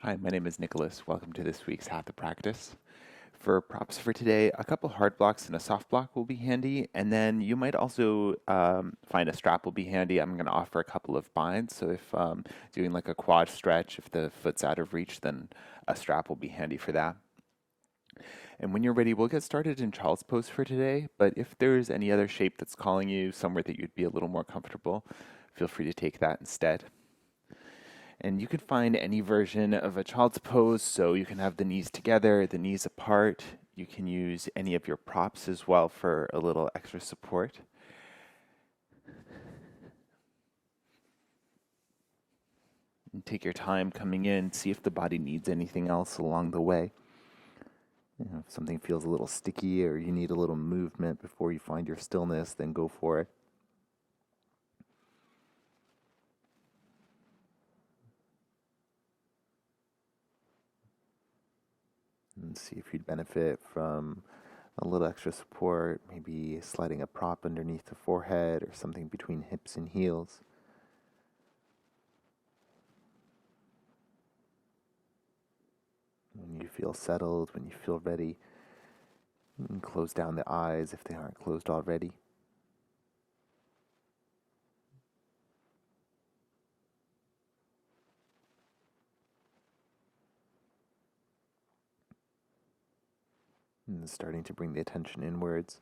Hi, my name is Nicholas. Welcome to this week's Hatha Practice. For props for today, a couple hard blocks and a soft block will be handy, and then you might also find a strap will be handy. I'm going to offer a couple of binds, so if doing like a quad stretch, if the foot's out of reach, then a strap will be handy for that. And when you're ready, we'll get started in child's pose for today, but if there's any other shape that's calling you, somewhere that you'd be a little more comfortable, feel free to take that instead. And you can find any version of a child's pose, so you can have the knees together, the knees apart. You can use any of your props as well for a little extra support. And take your time coming in, see if the body needs anything else along the way. If something feels a little sticky or you need a little movement before you find your stillness, then go for it. And see if you'd benefit from a little extra support, maybe sliding a prop underneath the forehead or something between hips and heels. When you feel settled, when you feel ready, you can close down the eyes if they aren't closed already. And starting to bring the attention inwards,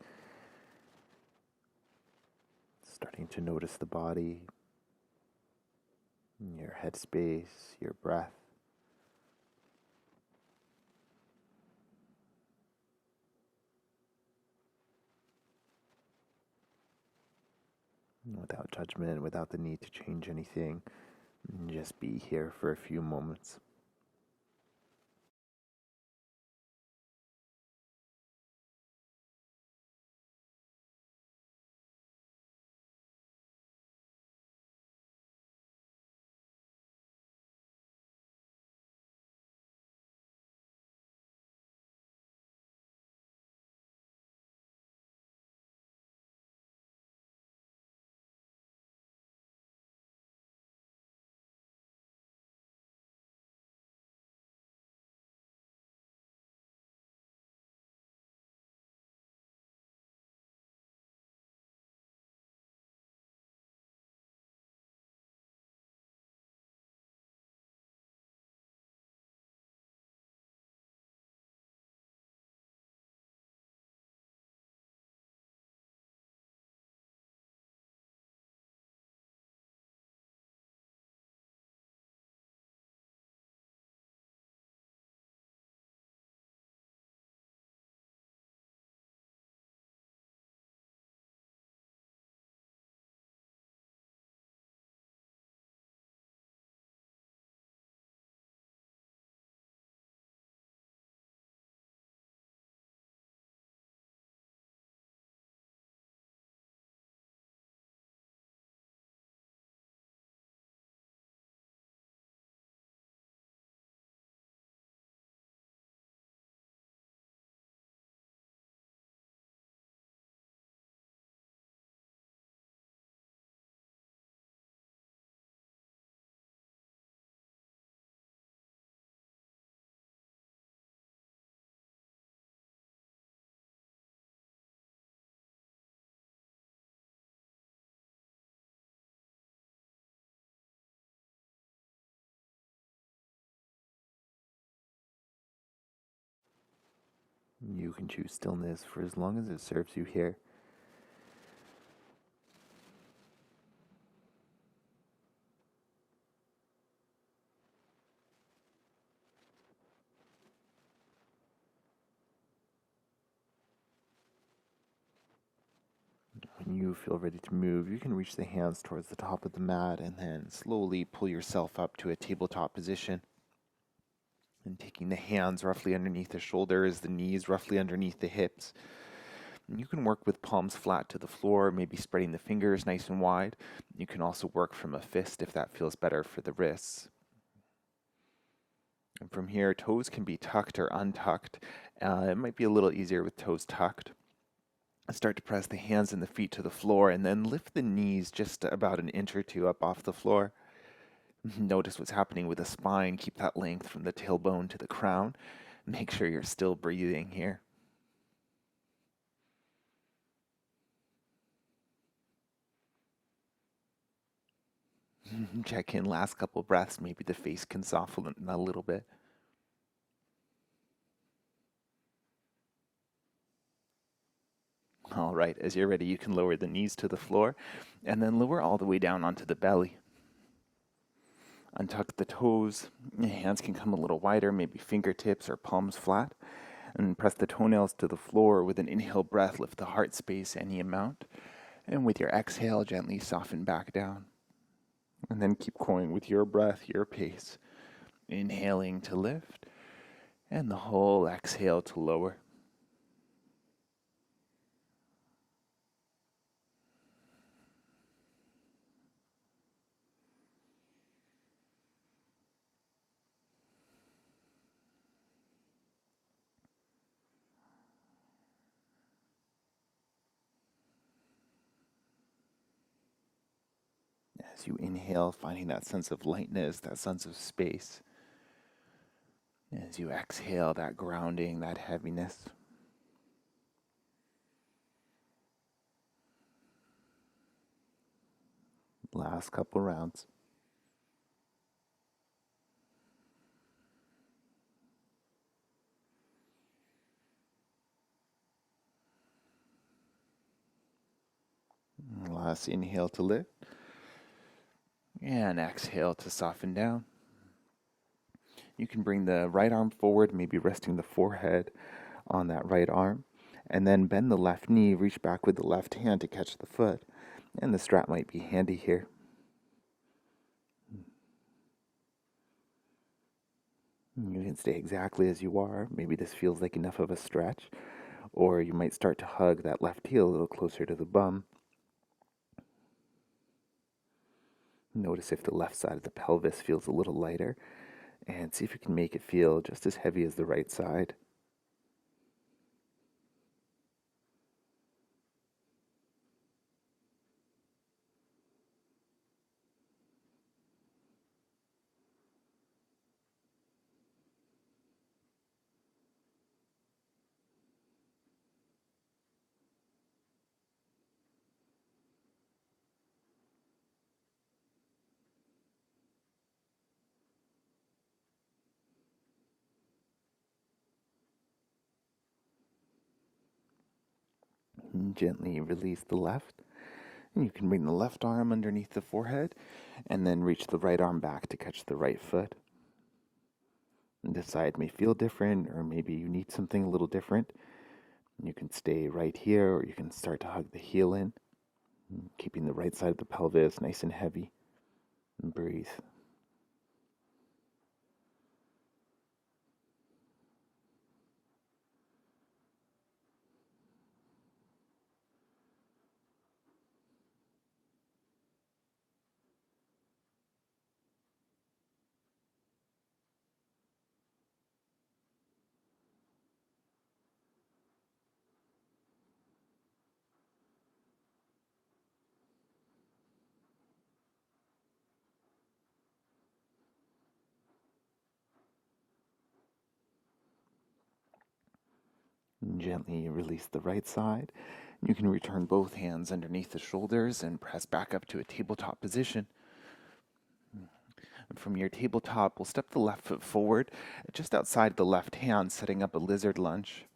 starting to notice the body, your head space, your breath. Without judgment, without the need to change anything, just be here for a few moments. You can choose stillness for as long as it serves you here. When you feel ready to move, you can reach the hands towards the top of the mat and then slowly pull yourself up to a tabletop position. And taking the hands roughly underneath the shoulders, the knees roughly underneath the hips. And you can work with palms flat to the floor, maybe spreading the fingers nice and wide. You can also work from a fist if that feels better for the wrists. And from here, toes can be tucked or untucked. It might be a little easier with toes tucked. Start to press the hands and the feet to the floor, and then lift the knees just about an inch or two up off the floor. Notice what's happening with the spine. Keep that length from the tailbone to the crown. Make sure you're still breathing here. Check in last couple breaths. Maybe the face can soften a little bit. All right, as you're ready, you can lower the knees to the floor and then lower all the way down onto the belly. Untuck the toes. Your hands can come a little wider, maybe fingertips or palms flat. And press the toenails to the floor. With an inhale breath, lift the heart space any amount. And with your exhale, gently soften back down. And then keep going with your breath, your pace. Inhaling to lift, and the whole exhale to lower. As you inhale, finding that sense of lightness, that sense of space. As you exhale, that grounding, that heaviness. Last couple rounds. Last inhale to lift. And exhale to soften down. You can bring the right arm forward, maybe resting the forehead on that right arm. And then bend the left knee, reach back with the left hand to catch the foot. And the strap might be handy here. You can stay exactly as you are. Maybe this feels like enough of a stretch. Or you might start to hug that left heel a little closer to the bum. Notice if the left side of the pelvis feels a little lighter. And see if you can make it feel just as heavy as the right side. And gently release the left. And you can bring the left arm underneath the forehead and then reach the right arm back to catch the right foot. And this side may feel different, or maybe you need something a little different. You can stay right here, or you can start to hug the heel in, keeping the right side of the pelvis nice and heavy. And breathe. And gently release the right side. You can return both hands underneath the shoulders and press back up to a tabletop position. And from your tabletop, we'll step the left foot forward, just outside the left hand, setting up a lizard lunge.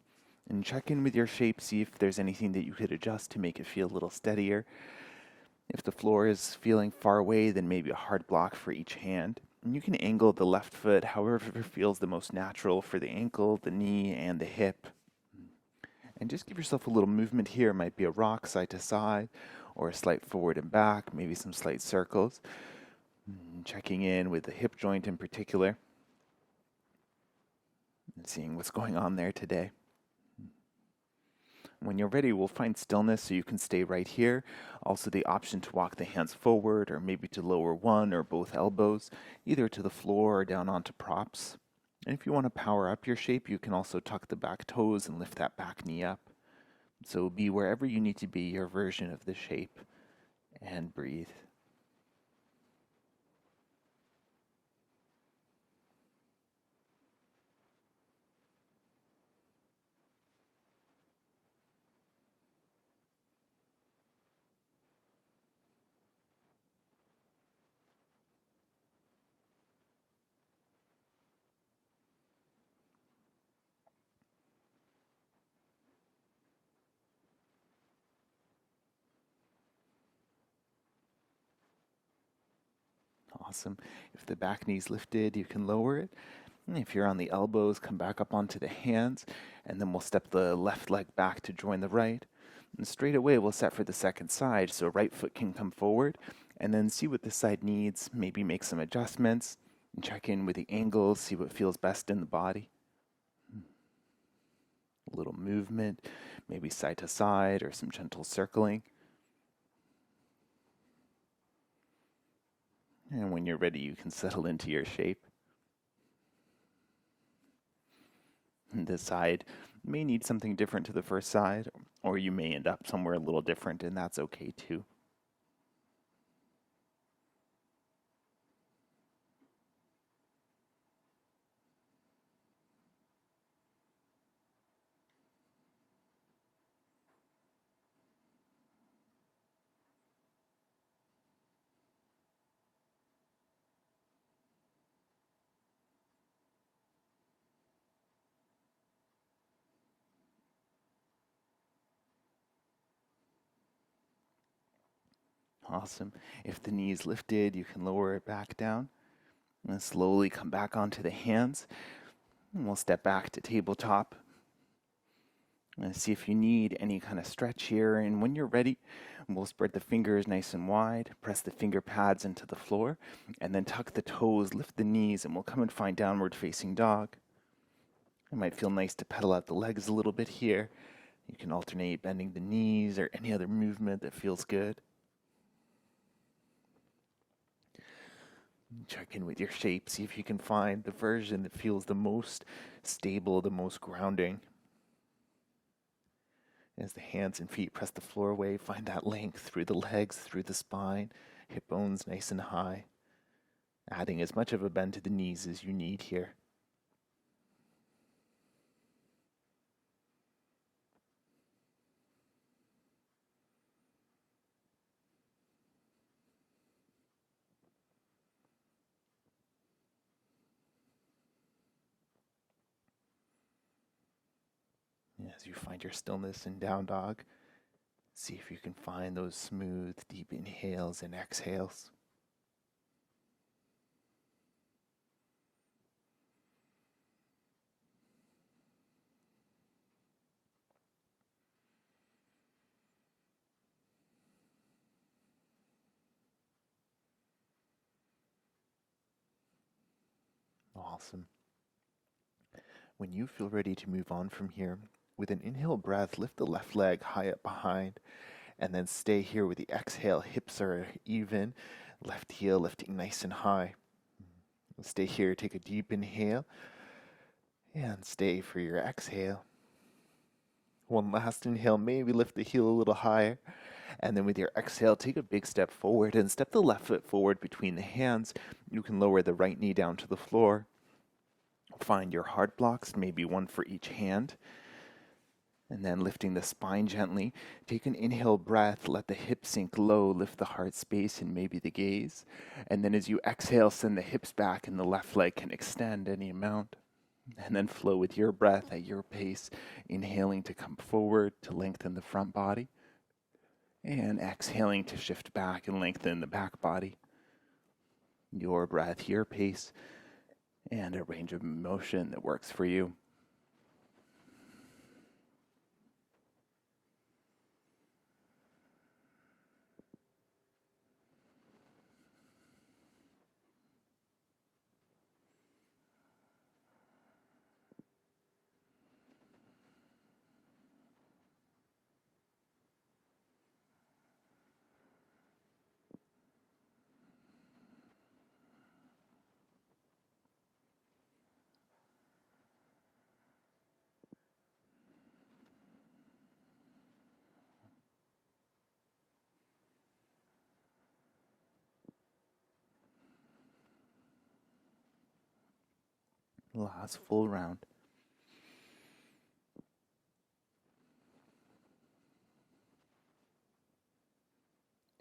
And check in with your shape, see if there's anything that you could adjust to make it feel a little steadier. If the floor is feeling far away, then maybe a hard block for each hand. And you can angle the left foot however feels the most natural for the ankle, the knee, and the hip. And just give yourself a little movement here. It might be a rock side to side, or a slight forward and back, maybe some slight circles. Checking in with the hip joint in particular, and seeing what's going on there today. When you're ready, we'll find stillness so you can stay right here. Also the option to walk the hands forward, or maybe to lower one or both elbows, either to the floor or down onto props. And if you want to power up your shape, you can also tuck the back toes and lift that back knee up. So be wherever you need to be, your version of the shape, and breathe. Awesome. If the back knee's lifted, you can lower it. And if you're on the elbows, come back up onto the hands, and then we'll step the left leg back to join the right. And straight away, we'll set for the second side, so right foot can come forward, and then see what this side needs, maybe make some adjustments, and check in with the angles, see what feels best in the body. A little movement, maybe side to side, or some gentle circling. And when you're ready, you can settle into your shape. And this side may need something different to the first side, or you may end up somewhere a little different, and that's okay too. Awesome. If the knee is lifted, you can lower it back down and slowly come back onto the hands. And we'll step back to tabletop and see if you need any kind of stretch here. And when you're ready, we'll spread the fingers nice and wide, press the finger pads into the floor, and then tuck the toes, lift the knees, and we'll come and find downward facing dog. It might feel nice to pedal out the legs a little bit here. You can alternate bending the knees or any other movement that feels good. Check in with your shape, see if you can find the version that feels the most stable, the most grounding. As the hands and feet press the floor away, find that length through the legs, through the spine, hip bones nice and high, adding as much of a bend to the knees as you need here. As you find your stillness in down dog, see if you can find those smooth, deep inhales and exhales. Awesome. When you feel ready to move on from here, with an inhale breath, lift the left leg high up behind, and then stay here with the exhale. Hips are even, left heel lifting nice and high. Stay here, take a deep inhale, and stay for your exhale. One last inhale, maybe lift the heel a little higher, and then with your exhale, take a big step forward and step the left foot forward between the hands. You can lower the right knee down to the floor. Find your heart blocks, maybe one for each hand. And then lifting the spine gently, take an inhale breath, let the hips sink low, lift the heart space and maybe the gaze. And then as you exhale, send the hips back and the left leg can extend any amount. And then flow with your breath at your pace, inhaling to come forward to lengthen the front body. And exhaling to shift back and lengthen the back body. Your breath, your pace, and a range of motion that works for you. Last full round.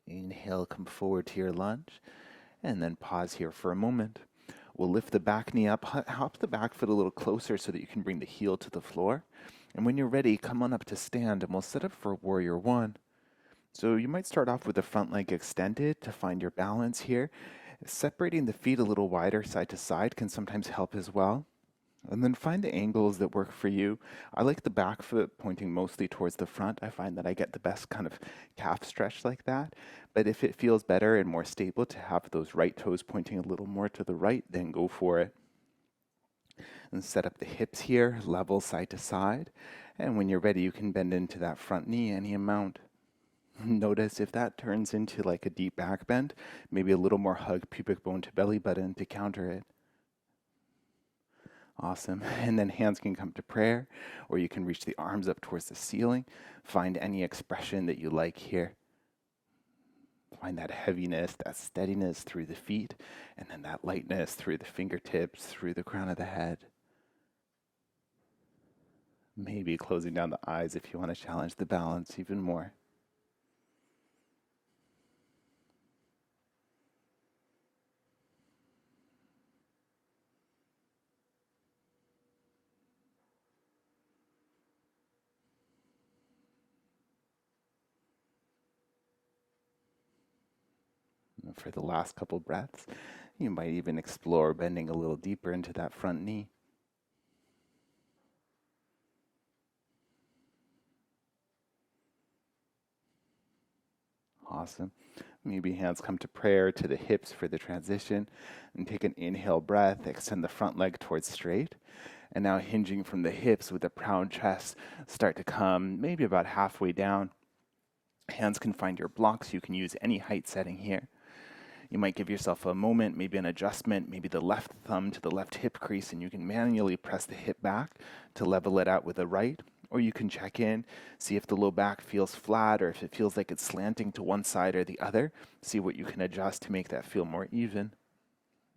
Inhale, come forward to your lunge, and then pause here for a moment. We'll lift the back knee up, hop the back foot a little closer so that you can bring the heel to the floor. And when you're ready, come on up to stand, and we'll set up for Warrior One. So you might start off with the front leg extended to find your balance here. Separating the feet a little wider side to side can sometimes help as well. And then find the angles that work for you. I like the back foot pointing mostly towards the front. I find that I get the best kind of calf stretch like that. But if it feels better and more stable to have those right toes pointing a little more to the right, then go for it. And set up the hips here, level side to side. And when you're ready, you can bend into that front knee any amount. Notice if that turns into like a deep back bend, maybe a little more hug pubic bone to belly button to counter it. Awesome. And then hands can come to prayer, or you can reach the arms up towards the ceiling. Find any expression that you like here. Find that heaviness, that steadiness through the feet, and then that lightness through the fingertips, through the crown of the head. Maybe closing down the eyes if you want to challenge the balance even more. For the last couple breaths, you might even explore bending a little deeper into that front knee. Awesome. Maybe hands come to prayer to the hips for the transition, and take an inhale breath, extend the front leg towards straight. And now hinging from the hips with a proud chest, start to come maybe about halfway down. Hands can find your blocks. You can use any height setting here. You might give yourself a moment, maybe an adjustment, maybe the left thumb to the left hip crease, and you can manually press the hip back to level it out with the right. Or you can check in, see if the low back feels flat or if it feels like it's slanting to one side or the other. See what you can adjust to make that feel more even.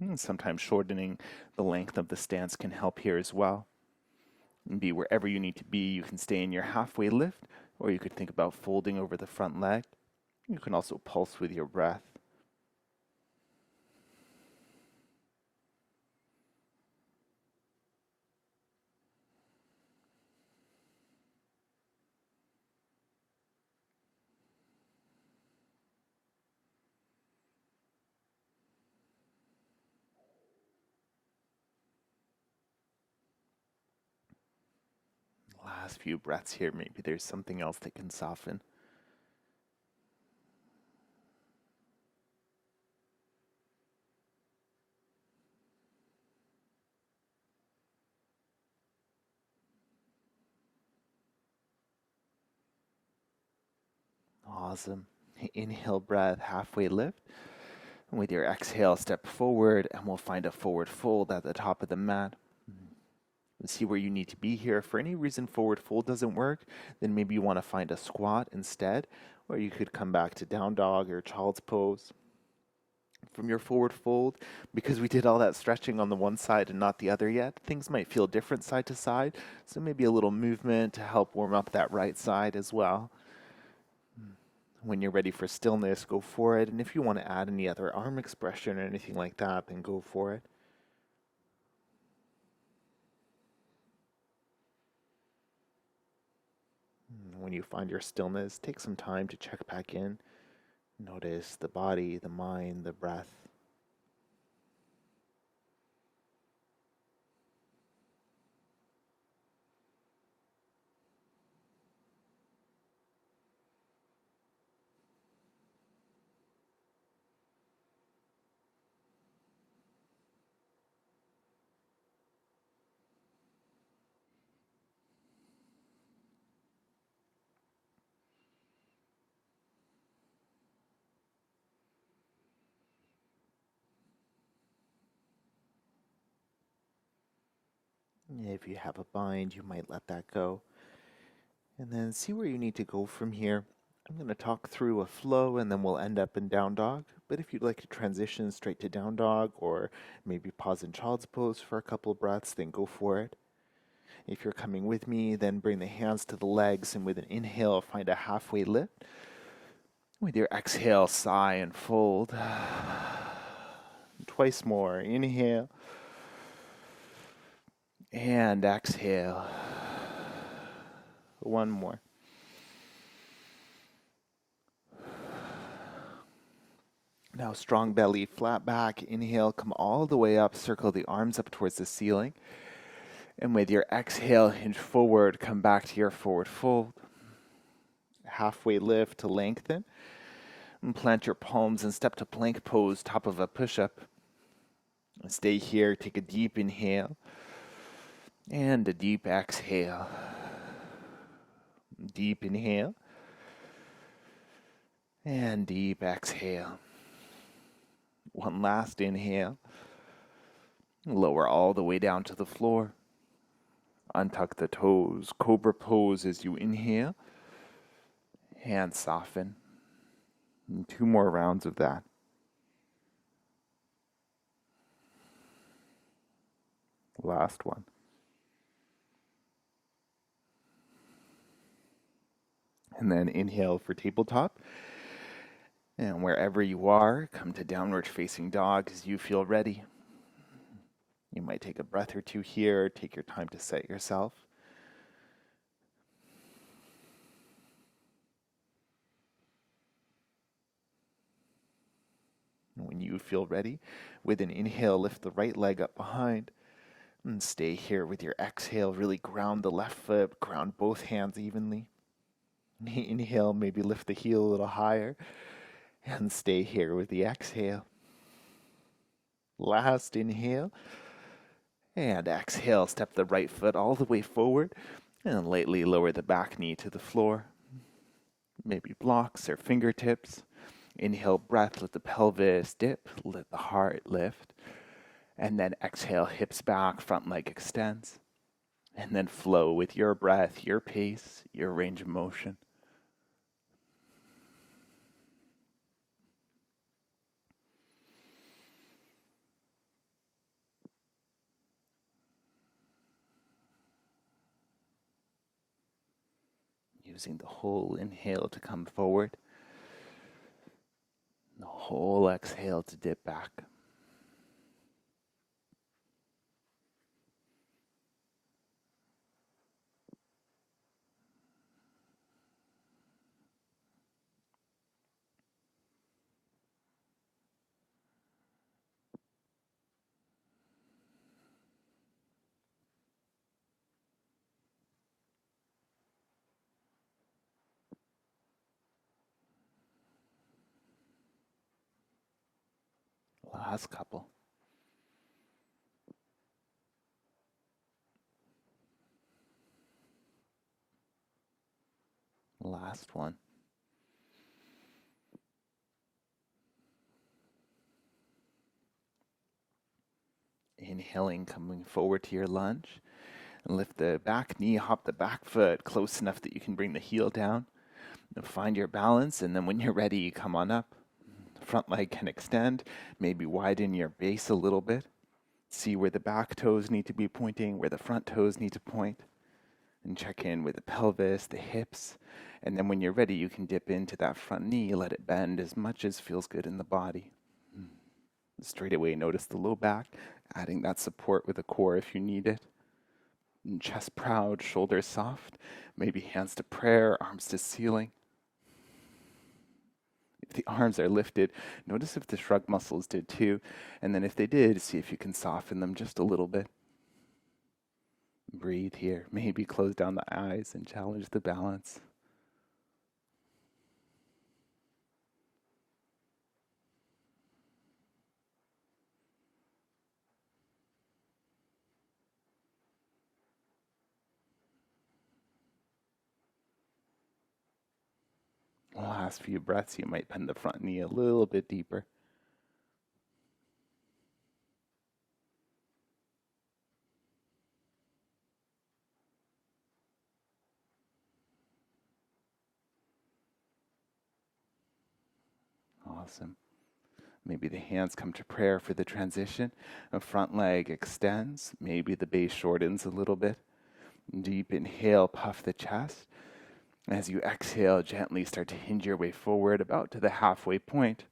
And sometimes shortening the length of the stance can help here as well. And be wherever you need to be. You can stay in your halfway lift, or you could think about folding over the front leg. You can also pulse with your breath. Last few breaths here, maybe there's something else that can soften. Awesome. Inhale breath, halfway lift. And with your exhale, step forward, and we'll find a forward fold at the top of the mat. See where you need to be here. If for any reason forward fold doesn't work, then maybe you want to find a squat instead, or you could come back to down dog or child's pose. From your forward fold, because we did all that stretching on the one side and not the other yet, things might feel different side to side, so maybe a little movement to help warm up that right side as well. When you're ready for stillness, go for it, and if you want to add any other arm expression or anything like that, then go for it. When you find your stillness, take some time to check back in. Notice the body, the mind, the breath. If you have a bind, you might let that go. And then see where you need to go from here. I'm going to talk through a flow and then we'll end up in down dog. But if you'd like to transition straight to down dog or maybe pause in child's pose for a couple of breaths, then go for it. If you're coming with me, then bring the hands to the legs and with an inhale, find a halfway lift. With your exhale, sigh and fold. Twice more. Inhale. And exhale. One more. Now, strong belly, flat back. Inhale, come all the way up, circle the arms up towards the ceiling. And with your exhale, hinge forward, come back to your forward fold. Halfway lift to lengthen. And plant your palms and step to plank pose, top of a push-up. Stay here, take a deep inhale. And a deep exhale. Deep inhale. And deep exhale. One last inhale. Lower all the way down to the floor. Untuck the toes. Cobra pose as you inhale. Hands soften. And 2 more rounds of that. Last one. And then inhale for tabletop. And wherever you are, come to downward facing dog as you feel ready. You might take a breath or two here, take your time to set yourself. When you feel ready, with an inhale, lift the right leg up behind. And stay here with your exhale. Really ground the left foot, ground both hands evenly. Inhale, maybe lift the heel a little higher. And stay here with the exhale. Last inhale. And exhale, step the right foot all the way forward. And lightly lower the back knee to the floor. Maybe blocks or fingertips. Inhale, breath, let the pelvis dip, let the heart lift. And then exhale, hips back, front leg extends. And then flow with your breath, your pace, your range of motion. Using the whole inhale to come forward. The whole exhale to dip back. Last couple. Last one. Inhaling, coming forward to your lunge. And lift the back knee, hop the back foot close enough that you can bring the heel down. And find your balance, and then when you're ready, you come on up. Front leg can extend, maybe widen your base a little bit. See where the back toes need to be pointing, where the front toes need to point. And check in with the pelvis, the hips. And then when you're ready, you can dip into that front knee, let it bend as much as feels good in the body. Straight away, notice the low back, adding that support with the core if you need it. And chest proud, shoulders soft, maybe hands to prayer, arms to ceiling. If the arms are lifted, notice if the shrug muscles did too. And then if they did, see if you can soften them just a little bit. Breathe here. Maybe close down the eyes and challenge the balance. Last few breaths, you might bend the front knee a little bit deeper. Awesome. Maybe the hands come to prayer for the transition. A front leg extends. Maybe the base shortens a little bit. Deep inhale, puff the chest. As you exhale, gently start to hinge your way forward about to the halfway point.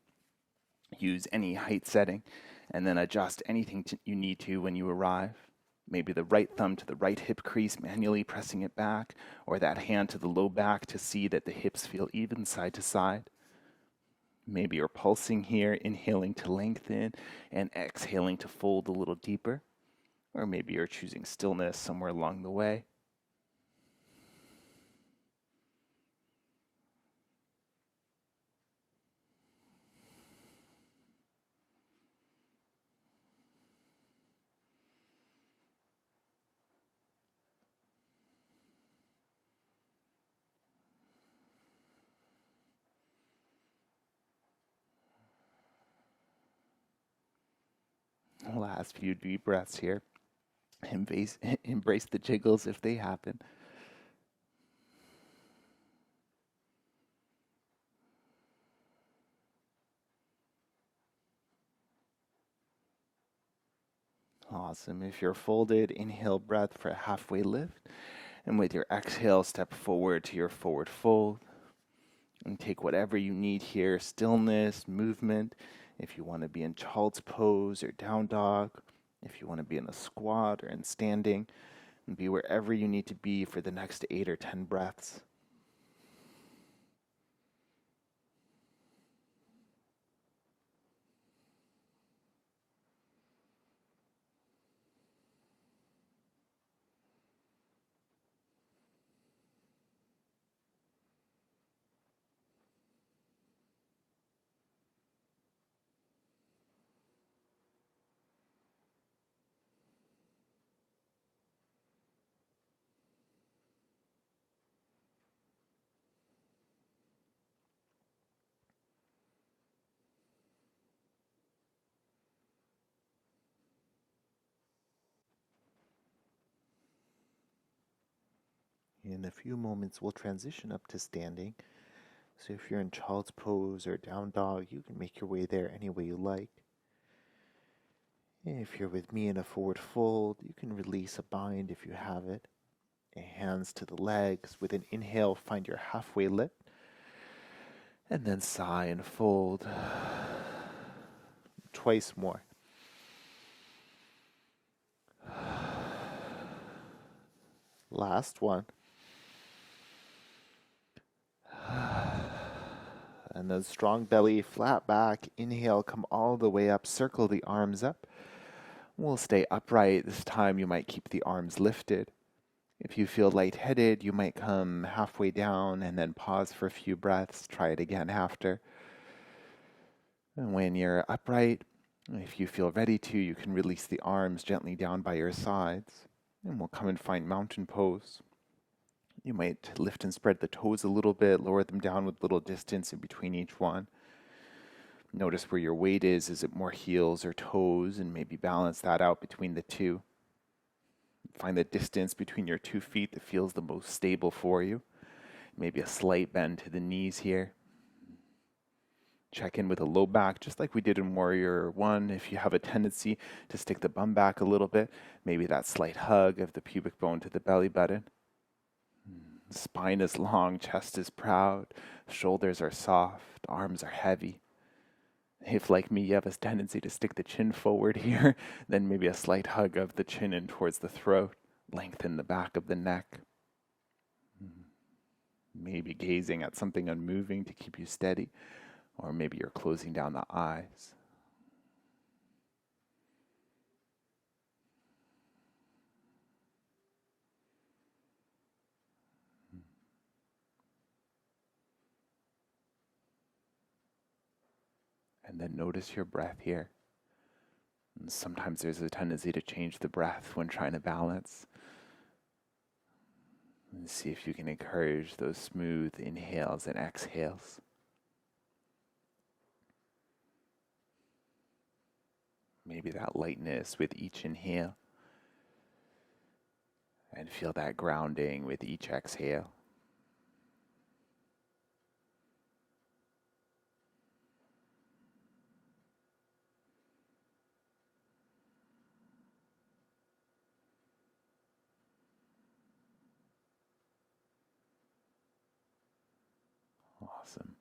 Use any height setting, and then adjust anything you need to when you arrive. Maybe the right thumb to the right hip crease, manually pressing it back, or that hand to the low back to see that the hips feel even side to side. Maybe you're pulsing here, inhaling to lengthen and exhaling to fold a little deeper. Or maybe you're choosing stillness somewhere along the way. Last few deep breaths here. Embrace the jiggles if they happen. Awesome. If you're folded, inhale breath for a halfway lift. And with your exhale, step forward to your forward fold. And take whatever you need here, stillness, movement. If you want to be in child's pose or down dog, if you want to be in a squat or in standing, and be wherever you need to be for the next 8 or 10 breaths. In a few moments, we'll transition up to standing. So if you're in child's pose or down dog, you can make your way there any way you like. If you're with me in a forward fold, you can release a bind if you have it. Hands to the legs. With an inhale, find your halfway lift. And then sigh and fold. Twice more. Last one. And then strong belly, flat back. Inhale, come all the way up. Circle the arms up. We'll stay upright. This time you might keep the arms lifted. If you feel lightheaded, you might come halfway down and then pause for a few breaths. Try it again after. And when you're upright, if you feel ready to, you can release the arms gently down by your sides. And we'll come and find mountain pose. You might lift and spread the toes a little bit, lower them down with little distance in between each one. Notice where your weight is. Is it more heels or toes? And maybe balance that out between the two. Find the distance between your 2 feet that feels the most stable for you. Maybe a slight bend to the knees here. Check in with a low back, just like we did in Warrior 1. If you have a tendency to stick the bum back a little bit, maybe that slight hug of the pubic bone to the belly button. Spine is long, chest is proud, shoulders are soft, arms are heavy. If, like me, you have a tendency to stick the chin forward here, then maybe a slight hug of the chin in towards the throat, lengthen the back of the neck. Maybe gazing at something unmoving to keep you steady, or maybe you're closing down the eyes. And then notice your breath here. And sometimes there's a tendency to change the breath when trying to balance. And see if you can encourage those smooth inhales and exhales. Maybe that lightness with each inhale. And feel that grounding with each exhale. Awesome.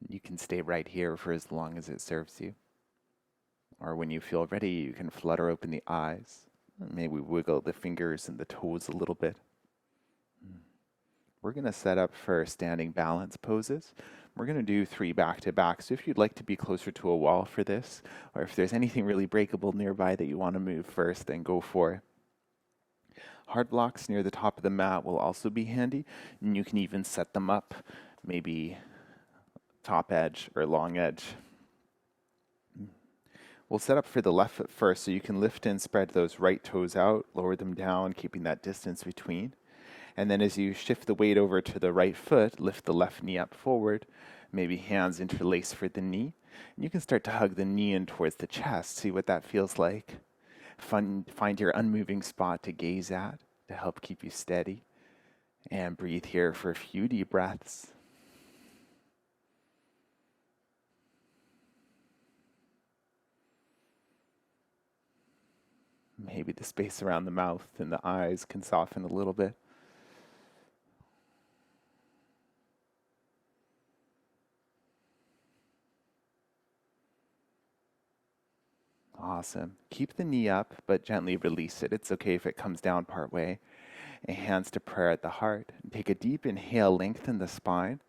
You can stay right here for as long as it serves you. Or when you feel ready, you can flutter open the eyes. Maybe wiggle the fingers and the toes a little bit. We're going to set up for standing balance poses. We're going to do 3 back-to-back. So if you'd like to be closer to a wall for this, or if there's anything really breakable nearby that you want to move first, then go for it. Hard blocks near the top of the mat will also be handy, and you can even set them up, maybe top edge or long edge. We'll set up for the left foot first, so you can lift and spread those right toes out, lower them down, keeping that distance between. And then as you shift the weight over to the right foot, lift the left knee up forward, maybe hands interlace for the knee. And you can start to hug the knee in towards the chest, see what that feels like. Find your unmoving spot to gaze at to help keep you steady. And breathe here for a few deep breaths. Maybe the space around the mouth and the eyes can soften a little bit. Awesome. Keep the knee up, but gently release it. It's okay if it comes down part way. And hands to prayer at the heart. Take a deep inhale, lengthen the spine.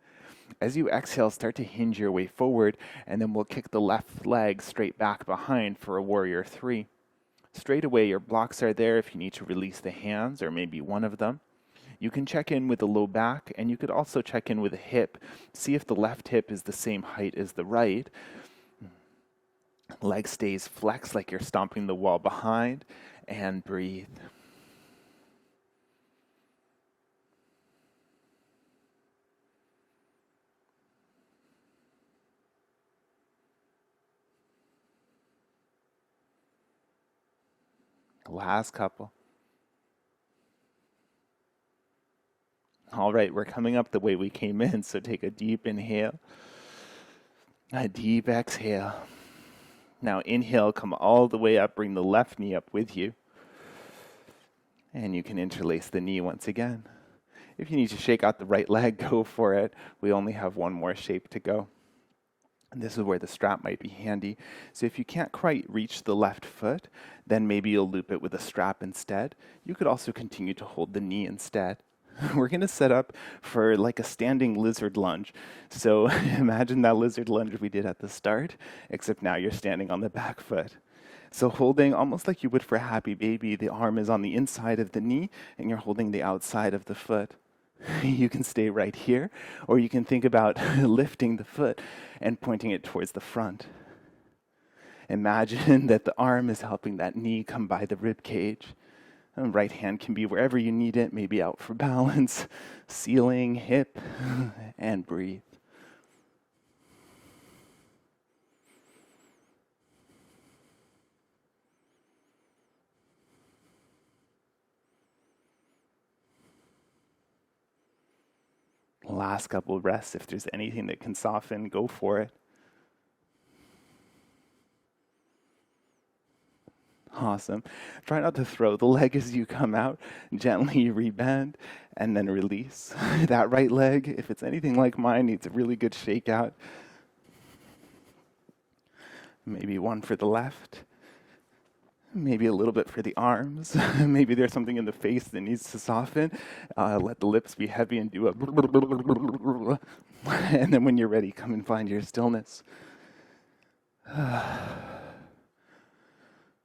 As you exhale, start to hinge your way forward, and then we'll kick the left leg straight back behind for a warrior 3. Straight away, your blocks are there if you need to release the hands or maybe one of them. You can check in with the low back, and you could also check in with the hip. See if the left hip is the same height as the right. Leg stays flexed like you're stomping the wall behind, and breathe. Last couple. All right, we're coming up the way we came in, so take a deep inhale, a deep exhale. Now inhale, come all the way up, bring the left knee up with you. And you can interlace the knee once again. If you need to shake out the right leg, go for it. We only have one more shape to go. And this is where the strap might be handy. So if you can't quite reach the left foot, then maybe you'll loop it with a strap instead. You could also continue to hold the knee instead. We're going to set up for like a standing lizard lunge. So imagine that lizard lunge we did at the start, except now you're standing on the back foot. So holding almost like you would for a happy baby, the arm is on the inside of the knee and you're holding the outside of the foot. You can stay right here, or you can think about lifting the foot and pointing it towards the front. Imagine that the arm is helping that knee come by the rib cage. Right hand can be wherever you need it, maybe out for balance, ceiling, hip, and breathe. Last couple of breaths, if there's anything that can soften, go for it. Awesome. Try not to throw the leg as you come out. Gently rebend and then release. That right leg, if it's anything like mine, needs a really good shake out. Maybe one for the left. Maybe a little bit for the arms. Maybe there's something in the face that needs to soften. Let the lips be heavy and do a and then when you're ready, come and find your stillness.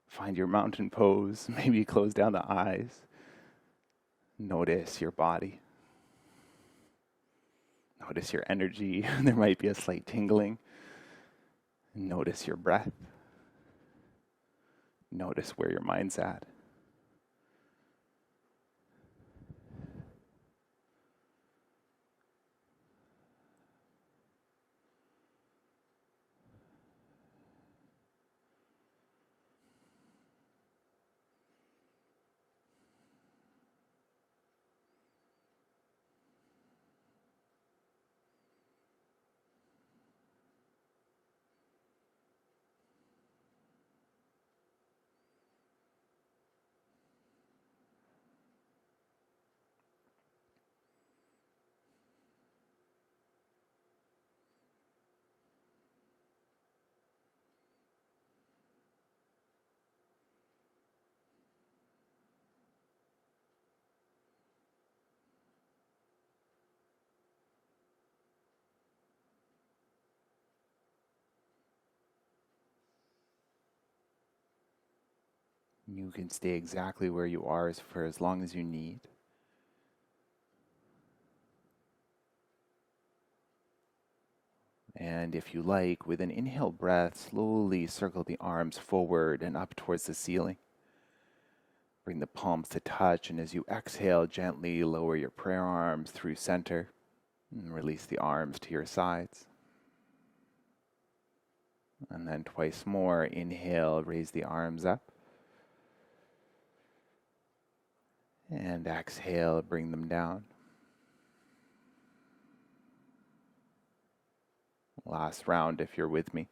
Find your mountain pose. Maybe close down the eyes. Notice your body. Notice your energy. There might be a slight tingling. Notice your breath. Notice where your mind's at. You can stay exactly where you are for as long as you need. And if you like, with an inhale breath, slowly circle the arms forward and up towards the ceiling. Bring the palms to touch, and as you exhale, gently lower your prayer arms through center and release the arms to your sides. And then twice more, inhale, raise the arms up. And exhale, bring them down. Last round if you're with me.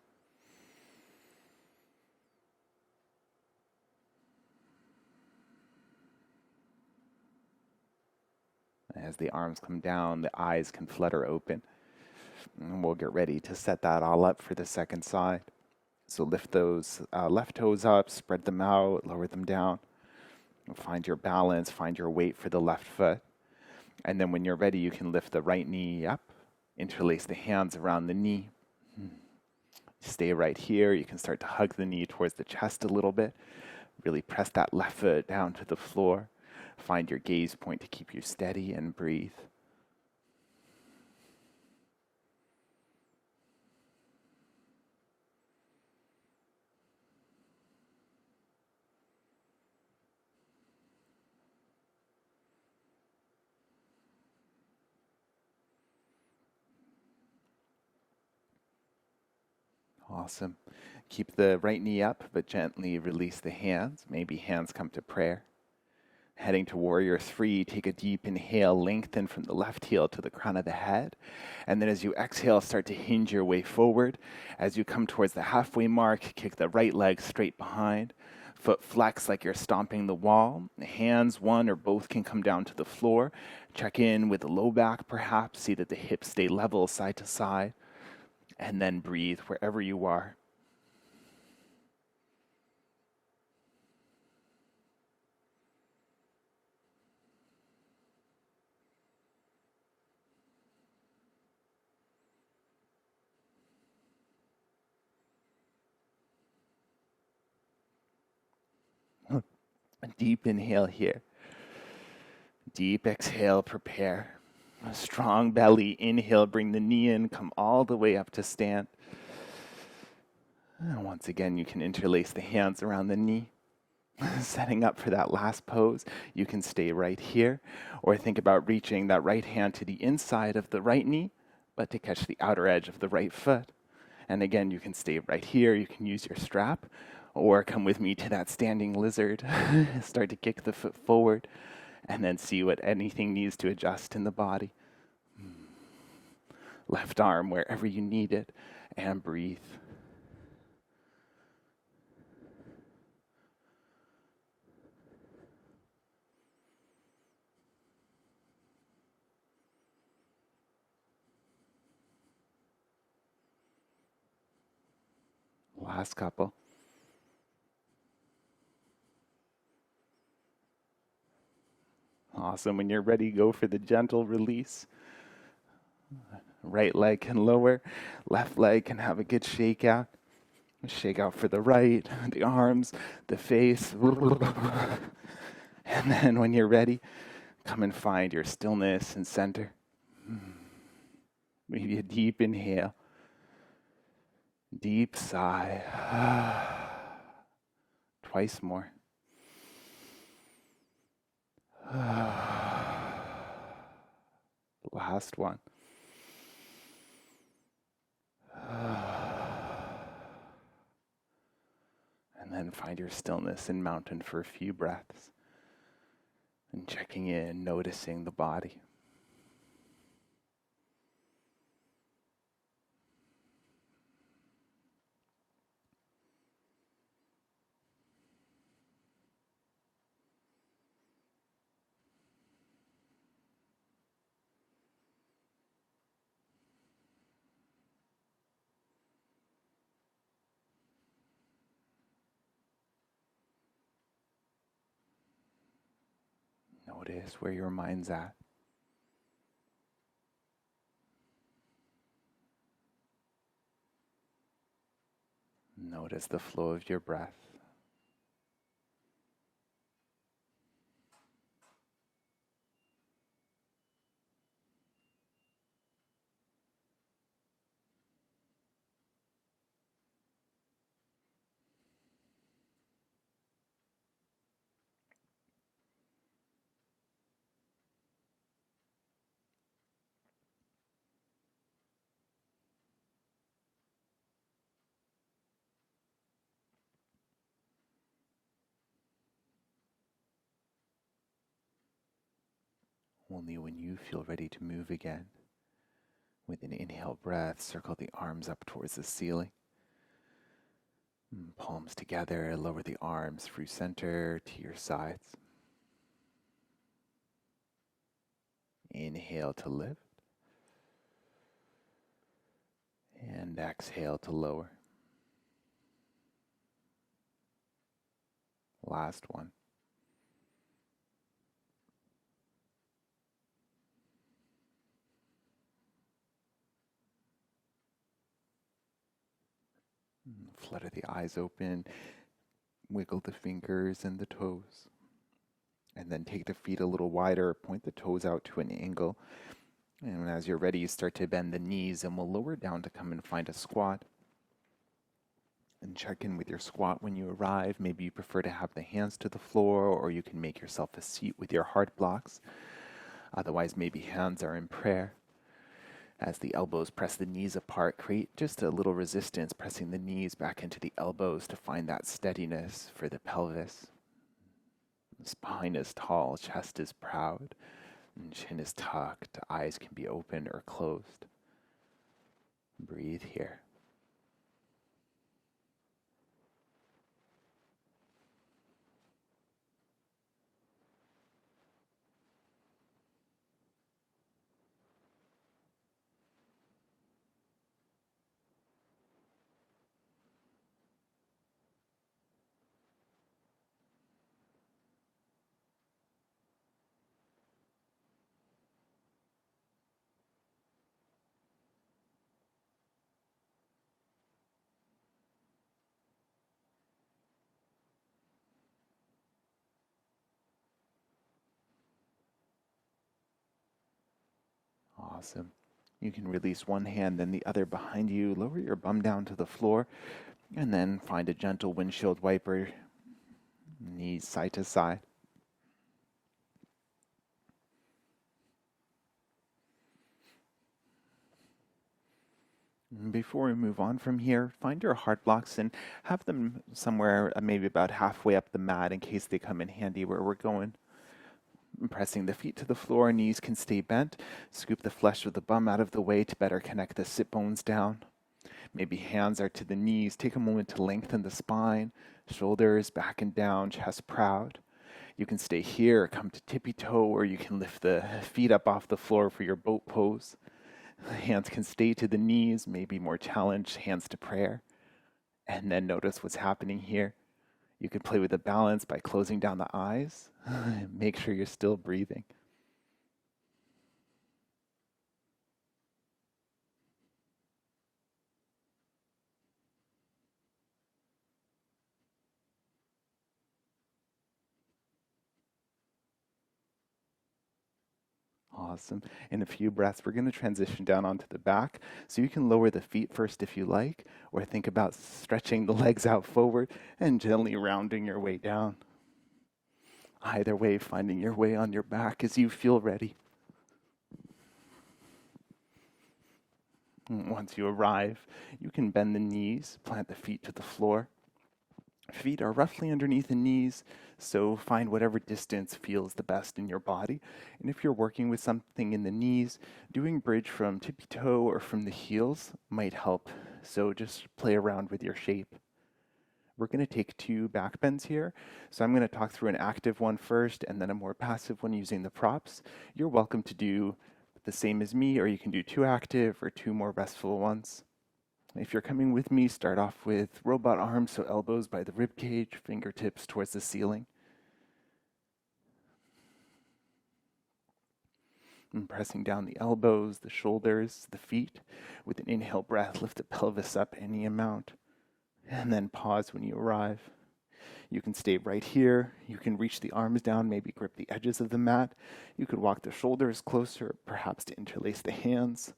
As the arms come down, the eyes can flutter open. And we'll get ready to set that all up for the second side. So lift those left toes up, spread them out, lower them down. Find your balance, find your weight for the left foot. And then when you're ready, you can lift the right knee up, interlace the hands around the knee. Stay right here. You can start to hug the knee towards the chest a little bit. Really press that left foot down to the floor. Find your gaze point to keep you steady and breathe. Awesome. Keep the right knee up, but gently release the hands. Maybe hands come to prayer. Heading to Warrior 3, take a deep inhale, lengthen from the left heel to the crown of the head. And then as you exhale, start to hinge your way forward. As you come towards the halfway mark, kick the right leg straight behind. Foot flex like you're stomping the wall. Hands, one or both, can come down to the floor. Check in with the low back perhaps. See that the hips stay level side to side. And then breathe wherever you are. A deep inhale here. Deep exhale, prepare. A strong belly, inhale, bring the knee in, come all the way up to stand. And once again, you can interlace the hands around the knee. Setting up for that last pose, you can stay right here, or think about reaching that right hand to the inside of the right knee, but to catch the outer edge of the right foot. And again, you can stay right here, you can use your strap, or come with me to that standing lizard. Start to kick the foot forward, and then see what anything needs to adjust in the body. Left arm wherever you need it, and breathe. Last couple. Awesome. When you're ready, go for the gentle release. Right leg can lower, left leg can have a good shake out. Shake out for the right, the arms, the face. And then when you're ready, come and find your stillness and center. Maybe a deep inhale, deep sigh. Twice more. Last one. And then find your stillness in mountain for a few breaths. And checking in, noticing the body. Notice where your mind's at. Notice the flow of your breath. Only when you feel ready to move again. With an inhale breath, circle the arms up towards the ceiling. Palms together, lower the arms through center to your sides. Inhale to lift. And exhale to lower. Last one. Flutter the eyes open, wiggle the fingers and the toes. And then take the feet a little wider, point the toes out to an angle. And as you're ready, you start to bend the knees, and we'll lower down to come and find a squat. And check in with your squat when you arrive. Maybe you prefer to have the hands to the floor, or you can make yourself a seat with your heart blocks. Otherwise, maybe hands are in prayer. As the elbows press the knees apart, create just a little resistance, pressing the knees back into the elbows to find that steadiness for the pelvis. The spine is tall, chest is proud, and chin is tucked, eyes can be opened or closed. Breathe here. Awesome. You can release one hand, then the other behind you. Lower your bum down to the floor, and then find a gentle windshield wiper, knees side to side. Before we move on from here, find your heart blocks and have them somewhere maybe about halfway up the mat in case they come in handy where we're going. Pressing the feet to the floor, knees can stay bent. Scoop the flesh of the bum out of the way to better connect the sit bones down. Maybe hands are to the knees. Take a moment to lengthen the spine, shoulders back and down, chest proud. You can stay here, come to tippy toe, or you can lift the feet up off the floor for your boat pose. Hands can stay to the knees, maybe more challenged, hands to prayer. And then notice what's happening here. You can play with the balance by closing down the eyes. Make sure you're still breathing. Awesome. In a few breaths, we're going to transition down onto the back. So you can lower the feet first if you like, or think about stretching the legs out forward and gently rounding your way down. Either way, finding your way on your back as you feel ready. Once you arrive, you can bend the knees, plant the feet to the floor. Feet are roughly underneath the knees, so find whatever distance feels the best in your body. And if you're working with something in the knees, doing bridge from tippy toe or from the heels might help. So just play around with your shape. We're going to take 2 back bends here. So I'm going to talk through an active one first and then a more passive one using the props. You're welcome to do the same as me, or you can do 2 active or 2 more restful ones. If you're coming with me, start off with robot arms, so elbows by the rib cage, fingertips towards the ceiling. And pressing down the elbows, the shoulders, the feet. With an inhale breath, lift the pelvis up any amount. And then pause when you arrive. You can stay right here. You can reach the arms down, maybe grip the edges of the mat. You could walk the shoulders closer, perhaps to interlace the hands.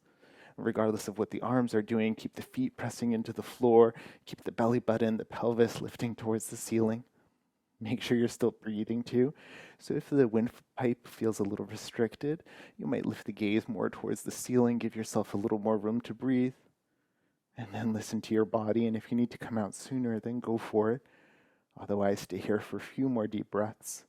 Regardless of what the arms are doing, keep the feet pressing into the floor, keep the belly button, the pelvis lifting towards the ceiling. Make sure you're still breathing too. So if the windpipe feels a little restricted, you might lift the gaze more towards the ceiling, give yourself a little more room to breathe, and then listen to your body. And if you need to come out sooner, then go for it. Otherwise, stay here for a few more deep breaths.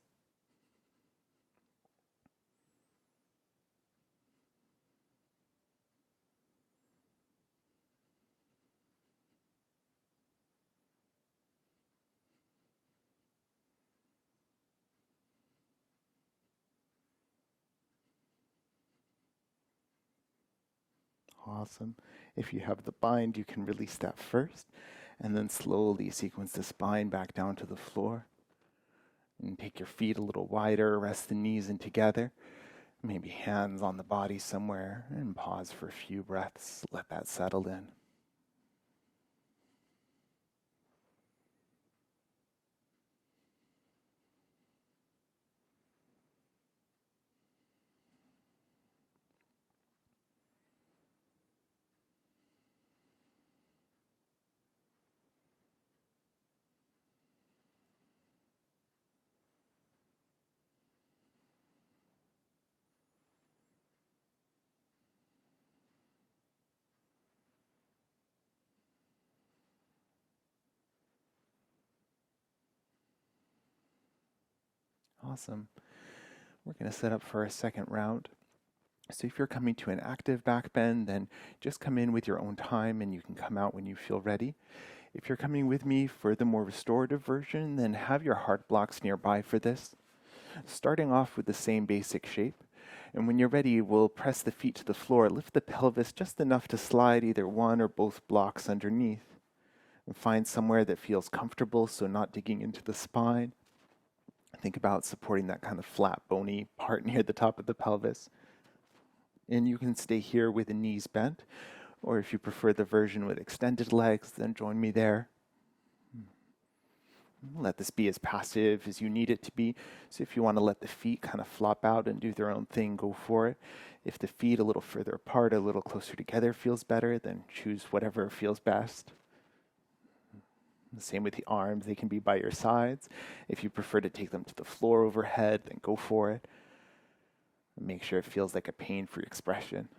Awesome. If you have the bind, you can release that first, and then slowly sequence the spine back down to the floor. And take your feet a little wider, rest the knees in together, maybe hands on the body somewhere, and pause for a few breaths. Let that settle in. Awesome. We're going to set up for a second round. So if you're coming to an active back bend, then just come in with your own time and you can come out when you feel ready. If you're coming with me for the more restorative version, then have your heart blocks nearby for this. Starting off with the same basic shape. And when you're ready, we'll press the feet to the floor, lift the pelvis just enough to slide either one or both blocks underneath. And find somewhere that feels comfortable, so not digging into the spine. Think about supporting that kind of flat, bony part near the top of the pelvis. And you can stay here with the knees bent, or if you prefer the version with extended legs, then join me there. Let this be as passive as you need it to be. So if you want to let the feet kind of flop out and do their own thing, go for it. If the feet a little further apart, a little closer together feels better, then choose whatever feels best. The same with the arms, they can be by your sides. If you prefer to take them to the floor overhead, then go for it. Make sure it feels like a pain-free expression.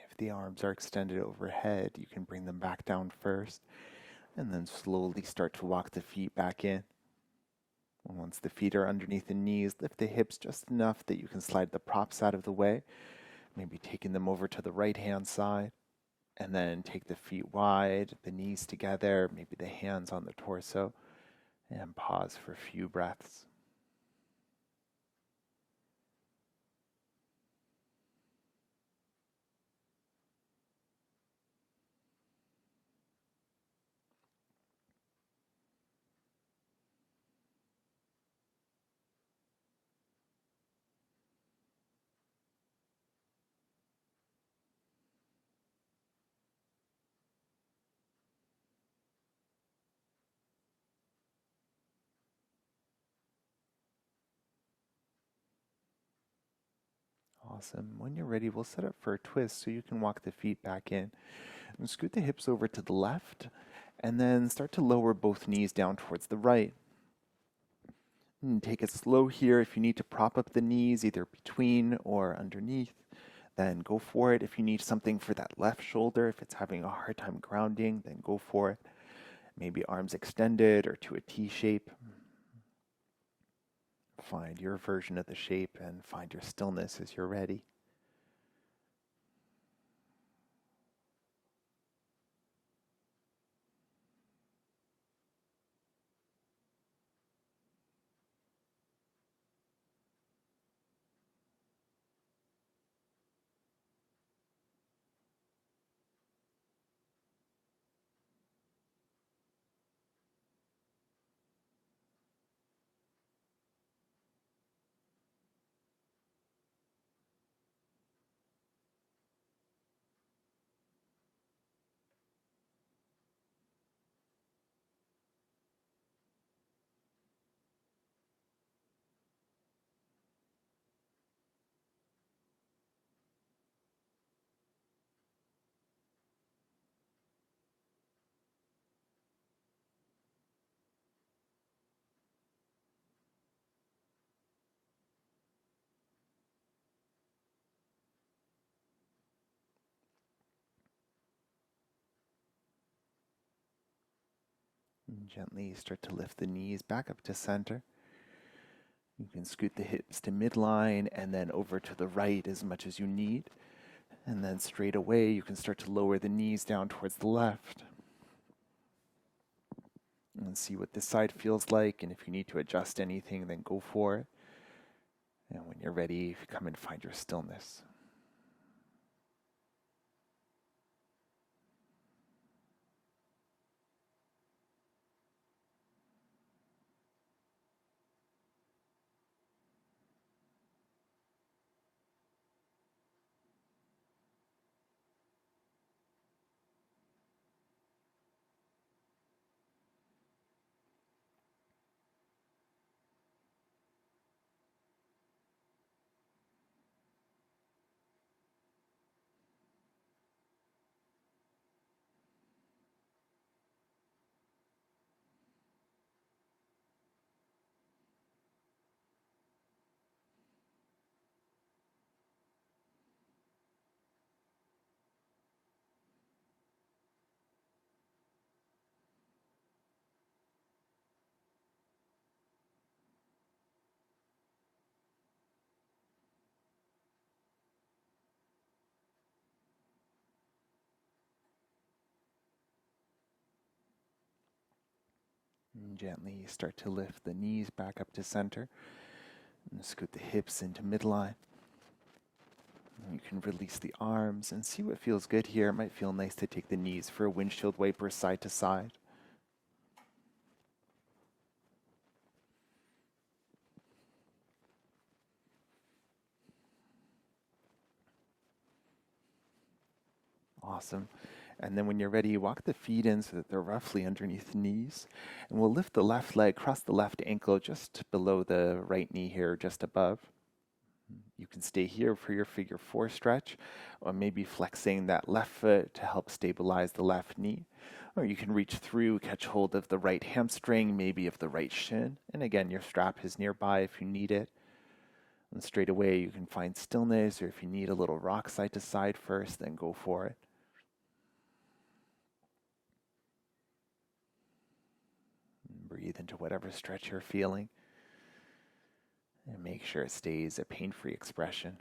If the arms are extended overhead, you can bring them back down first, and then slowly start to walk the feet back in. Once the feet are underneath the knees, lift the hips just enough that you can slide the props out of the way, maybe taking them over to the right-hand side, and then take the feet wide, the knees together, maybe the hands on the torso, and pause for a few breaths. Awesome. When you're ready, we'll set up for a twist so you can walk the feet back in. And scoot the hips over to the left, and then start to lower both knees down towards the right. And take it slow here. If you need to prop up the knees, either between or underneath, then go for it. If you need something for that left shoulder, if it's having a hard time grounding, then go for it. Maybe arms extended or to a T shape. Find your version of the shape and find your stillness as you're ready. Gently start to lift the knees back up to center. You can scoot the hips to midline and then over to the right as much as you need. And then straight away, you can start to lower the knees down towards the left. And see what this side feels like. And if you need to adjust anything, then go for it. And when you're ready, come and find your stillness. And gently start to lift the knees back up to center. And scoot the hips into midline. And you can release the arms and see what feels good here. It might feel nice to take the knees for a windshield wiper side to side. Awesome. And then when you're ready, walk the feet in so that they're roughly underneath the knees. And we'll lift the left leg, cross the left ankle just below the right knee here, just above. You can stay here for your figure four stretch, or maybe flexing that left foot to help stabilize the left knee. Or you can reach through, catch hold of the right hamstring, maybe of the right shin. And again, your strap is nearby if you need it. And straight away, you can find stillness, or if you need a little rock side to side first, then go for it. Breathe into whatever stretch you're feeling and make sure it stays a pain-free expression.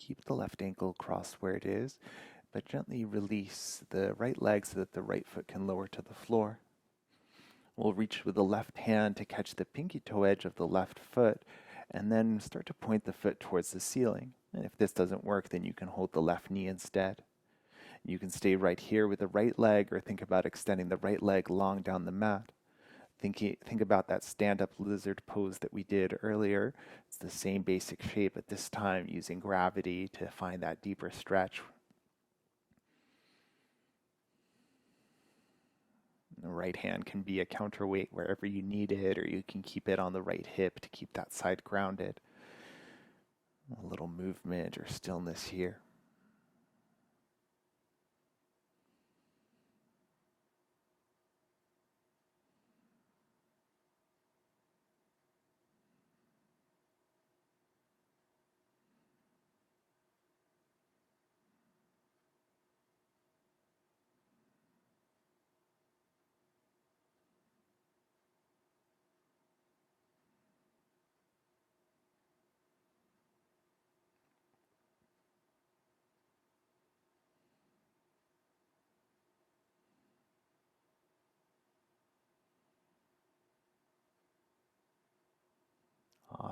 Keep the left ankle crossed where it is, but gently release the right leg so that the right foot can lower to the floor. We'll reach with the left hand to catch the pinky toe edge of the left foot and then start to point the foot towards the ceiling. And if this doesn't work, then you can hold the left knee instead. You can stay right here with the right leg or think about extending the right leg long down the mat. Think about that stand-up lizard pose that we did earlier. It's the same basic shape, but this time using gravity to find that deeper stretch. The right hand can be a counterweight wherever you need it, or you can keep it on the right hip to keep that side grounded. A little movement or stillness here.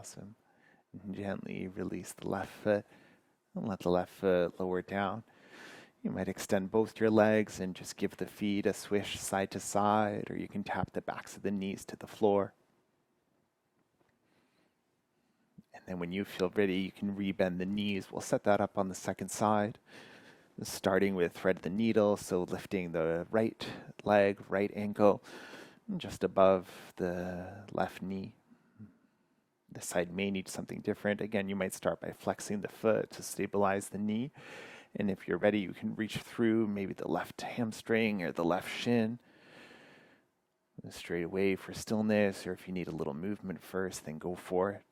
Awesome. And gently release the left foot and let the left foot lower down. You might extend both your legs and just give the feet a swish side to side, or you can tap the backs of the knees to the floor. And then when you feel ready, you can rebend the knees. We'll set that up on the second side, starting with thread the needle, so lifting the right leg, right ankle, just above the left knee. The side may need something different. Again, you might start by flexing the foot to stabilize the knee. And if you're ready, you can reach through maybe the left hamstring or the left shin. Straight away for stillness, or if you need a little movement first, then go for it.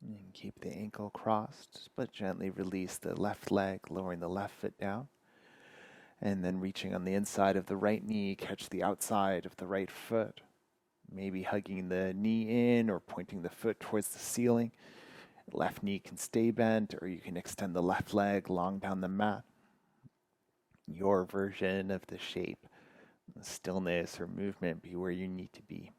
And keep the ankle crossed, but gently release the left leg, lowering the left foot down. And then reaching on the inside of the right knee, catch the outside of the right foot. Maybe hugging the knee in or pointing the foot towards the ceiling. Left knee can stay bent, or you can extend the left leg long down the mat. Your version of the shape, stillness or movement, be where you need to be.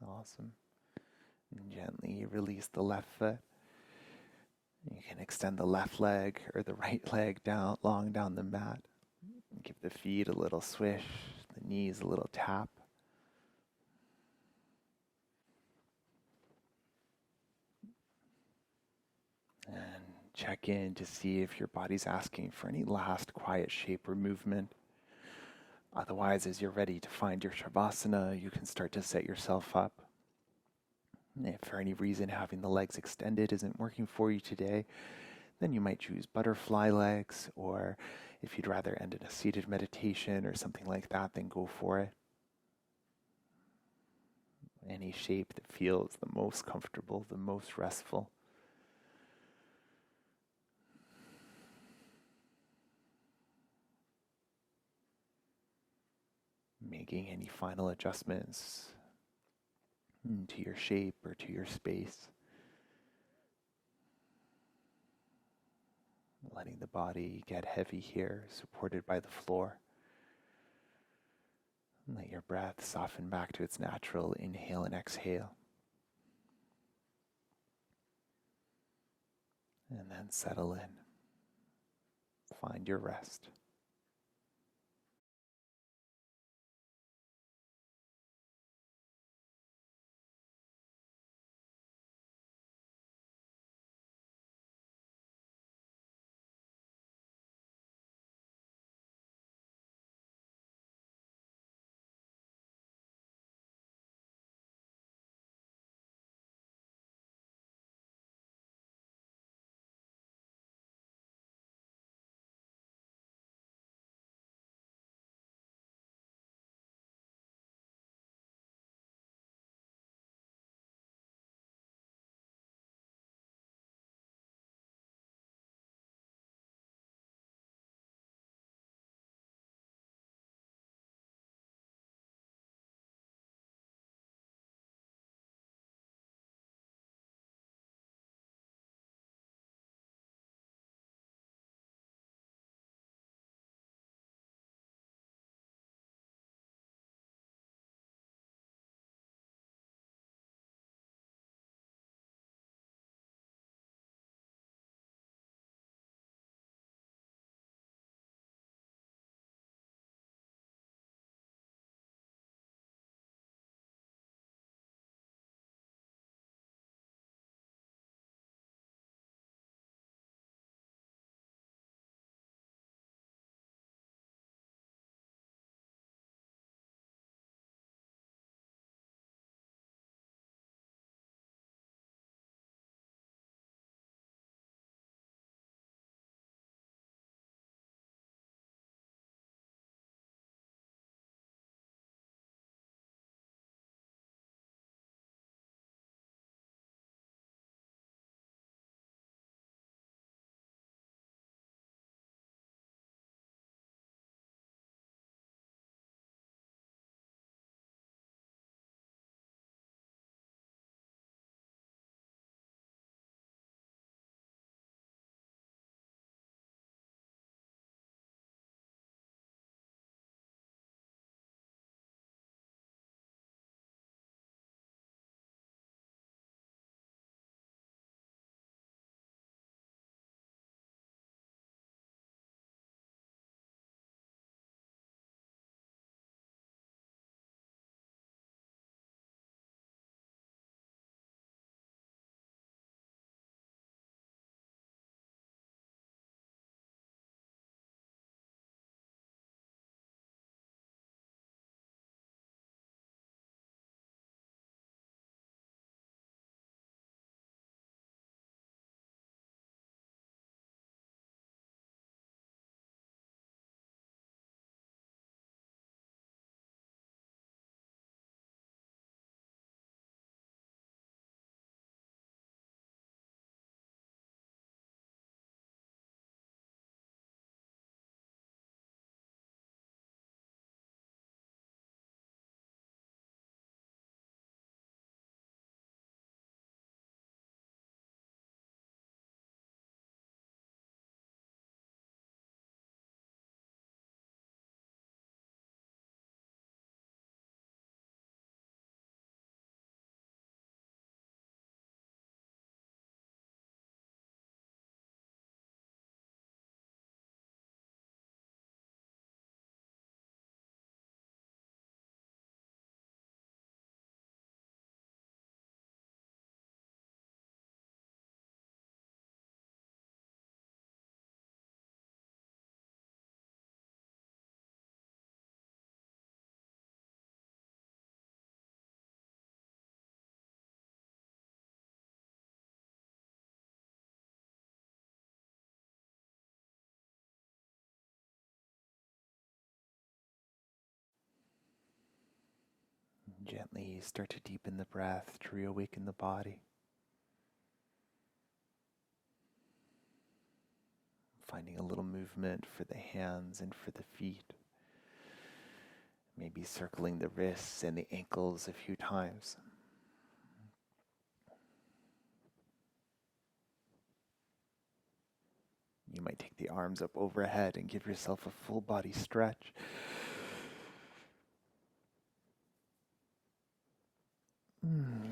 Awesome. And gently release the left foot. You can extend the left leg or the right leg down, long down the mat. Give the feet a little swish, the knees a little tap. And check in to see if your body's asking for any last quiet shape or movement. Otherwise, as you're ready to find your Shavasana, you can start to set yourself up. If for any reason having the legs extended isn't working for you today, then you might choose butterfly legs, or if you'd rather end in a seated meditation or something like that, then go for it. Any shape that feels the most comfortable, the most restful. Making any final adjustments to your shape or to your space. Letting the body get heavy here, supported by the floor. Let your breath soften back to its natural inhale and exhale. And then settle in. Find your rest. Gently start to deepen the breath to reawaken the body. Finding a little movement for the hands and for the feet. Maybe circling the wrists and the ankles a few times. You might take the arms up overhead and give yourself a full body stretch.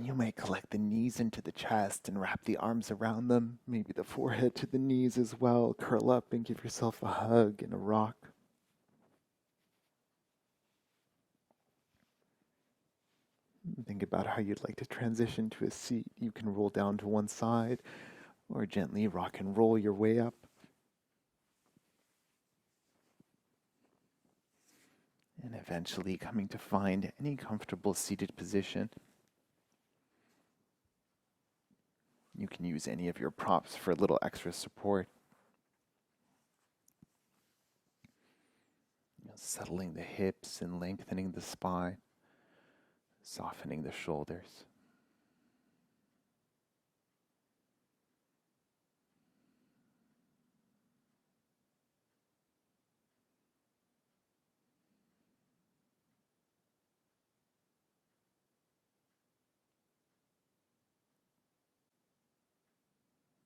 You might collect the knees into the chest and wrap the arms around them, maybe the forehead to the knees as well. Curl up and give yourself a hug and a rock. Think about how you'd like to transition to a seat. You can roll down to one side or gently rock and roll your way up. And eventually coming to find any comfortable seated position. You can use any of your props for a little extra support. Settling the hips and lengthening the spine, softening the shoulders.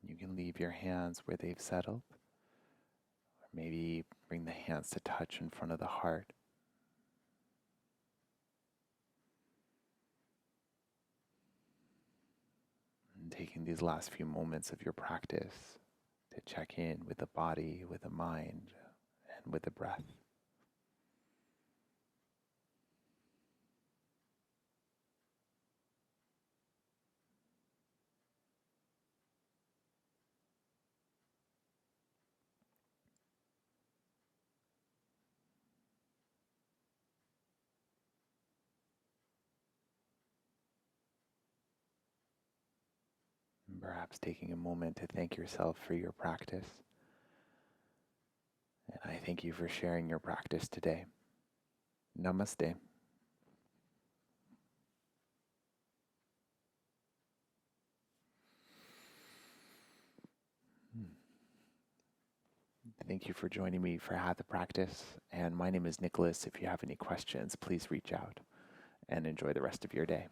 You can leave your hands where they've settled, or maybe bring the hands to touch in front of the heart. And taking these last few moments of your practice to check in with the body, with the mind, and with the breath. And perhaps taking a moment to thank yourself for your practice. And I thank you for sharing your practice today. Namaste. Thank you for joining me for Hatha Practice. And my name is Nicholas. If you have any questions, please reach out and enjoy the rest of your day.